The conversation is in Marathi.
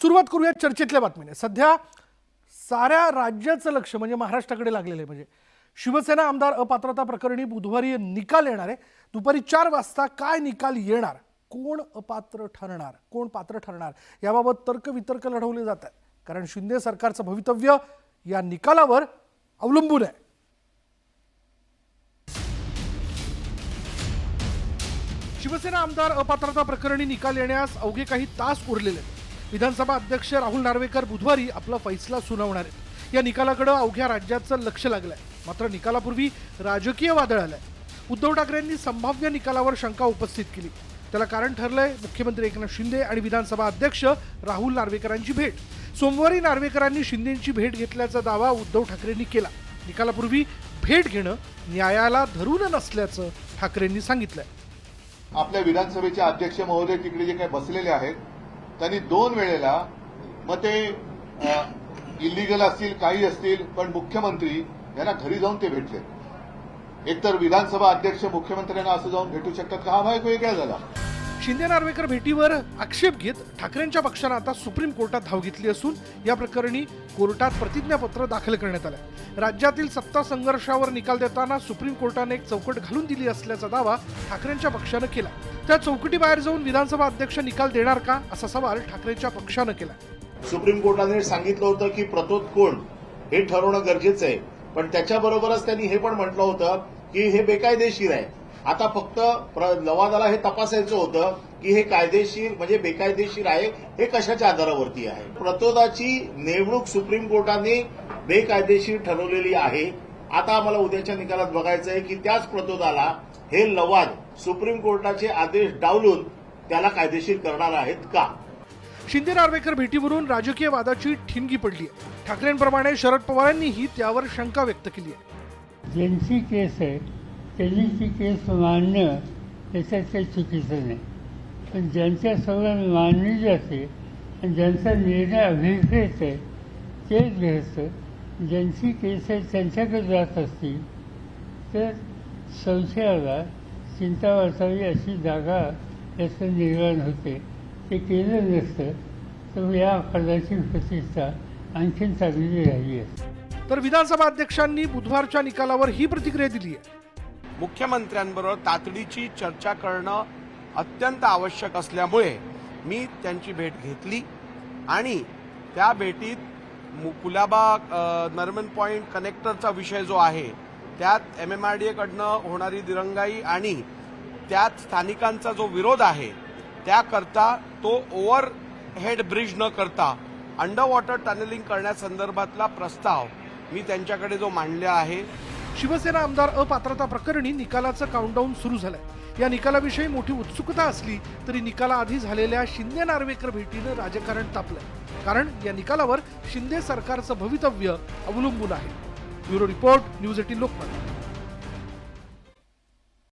सुरुवात करूया चर्चेतल्या बातमीने। सध्या साऱ्या राज्याचं लक्ष म्हणजे महाराष्ट्राकडे लागलेलं आहे। म्हणजे शिवसेना आमदार अपात्रता प्रकरणी बुधवारी निकाल येणार आहे। दुपारी 4 वाजता काय निकाल येणार, कोण अपात्र ठरणार, कोण पात्र ठरणार याबाबत तर्कवितर्क लढवले जात आहेत। कारण शिंदे सरकारचं भवितव्य या निकालावर अवलंबून आहे। शिवसेना आमदार अपात्रता प्रकरणी निकाल येण्यास अवघे काही तास उरलेले आहेत। विधानसभा अध्यक्ष राहुल नार्वेकर बुधवारी आपला फैसला सुनावणार आहेत। या निकालाकडे अवघ्या राज्याचं लक्ष लागलंय। मात्र निकालापूर्वी राजकीय वादळ आलंय। उद्धव ठाकरेंनी संभाव्य निकालावर शंका उपस्थित केली। त्याला कारण ठरलंय मुख्यमंत्री एकनाथ शिंदे आणि विधानसभा अध्यक्ष राहुल नार्वेकरांची भेट। सोमवारी नार्वेकरांनी शिंदेंची भेट घेतल्याचा दावा उद्धव ठाकरेंनी केला। निकालापूर्वी भेट घेणं न्यायाला धरून नसल्याचं ठाकरेंनी सांगितलंय। आपल्या विधानसभेचे अध्यक्ष महोदय तिकडे जे काही बसलेले आहेत त्यांनी 2 वेळेला मग ते इलिगल असतील काही असतील पण मुख्यमंत्री यांना घरी जाऊन ते भेटले। एकतर विधानसभा अध्यक्ष मुख्यमंत्र्यांना असं जाऊन भेटू शकतात का, हा भाग वेगळा झाला। शिंदे नार्वेकर भेटीवर आक्षेप घेत ठाकरेंच्या पक्षानं आता सुप्रीम कोर्टात धाव घेतली असून या प्रकरणी कोर्टात प्रतिज्ञापत्र दाखल करण्यात आलं। राज्यातील सत्ता संघर्षावर निकाल देताना सुप्रीम कोर्टाने एक चौकट घालून दिली असल्याचा दावा ठाकरेंच्या पक्षानं केला। त्या चौकटीबाहेर जाऊन विधानसभा अध्यक्ष निकाल देणार का असा सवाल ठाकरेंच्या पक्षानं केला। सुप्रीम कोर्टाने सांगितलं होतं की प्रतोद कोण हे ठरवणं गरजेचं आहे, पण त्याच्याबरोबरच त्यांनी हे पण म्हटलं होतं की हे बेकायदेशीर आहे। आता फक्त लवादाला हे तपासायचं होतं की हे कायदेशीर म्हणजे बेकायदेशीर आहे हे कशाच्या आधारावरती आहे। प्रतोदाची नेमणूक सुप्रीम कोर्टाने बेकायदेशीर ठरवलेली आहे। आता आम्हाला उद्याच्या निकालात बघायचं आहे की त्याच प्रतोदाला हे लवाद सुप्रीम कोर्टाचे आदेश डावलून त्याला कायदेशीर करणार आहेत का। शिंदे नार्वेकर भेटीवरून राजकीय वादाची ठिणगी पडली आहे। ठाकरेंप्रमाणे शरद पवारांनीही त्यावर शंका व्यक्त केली आहे। ज्यांची केस आहे त्यांनी ती केस मांडणं त्याच्यात काही चुकीचं नाही, पण ज्यांच्यासमोर मांडली जाते आणि ज्यांचा निर्णय अभिप्रेत आहे तेच घ्यायचं। ज्यांची केस आहे त्यांच्याकडे जात असतील तर संशयाला चिंता वाचावी अशी जागा त्याचं निर्माण होते। ते केलं नसतं तर या पदाची प्रतिष्ठा आणखीन चांगली राहिली असते। तर विधानसभा अध्यक्षांनी बुधवारच्या निकालावर ही प्रतिक्रिया दिली आहे। मुख्यमंत्र्यांबरोबर तातडीची चर्चा करणं अत्यंत आवश्यक असल्यामुळे मी त्यांची भेट घेतली आणि त्या भेटीत कुलाबा नरमन पॉइंट कनेक्टरचा विषय जो आहे त्यात MMRDA कडनं होणारी दिरंगाई आणि त्यात स्थानिकांचा जो विरोध आहे त्याकरता तो ओव्हरहेड ब्रिज न करता अंडर वॉटर टनेलिंग करण्यासंदर्भातला प्रस्ताव मी त्यांच्याकडे जो मांडला आहे। शिवसेना आमदार अपात्रता प्रकरणी निकालाचं काउंटडाऊन सुरू झालंय। या निकालाविषयी मोठी उत्सुकता असली तरी निकालाआधी झालेल्या शिंदे नार्वेकर भेटीनं राजकारण तापलंय। कारण या निकालावर शिंदे सरकारचं भवितव्य अवलंबून आहे। Bureau report, news 18 Lokmat.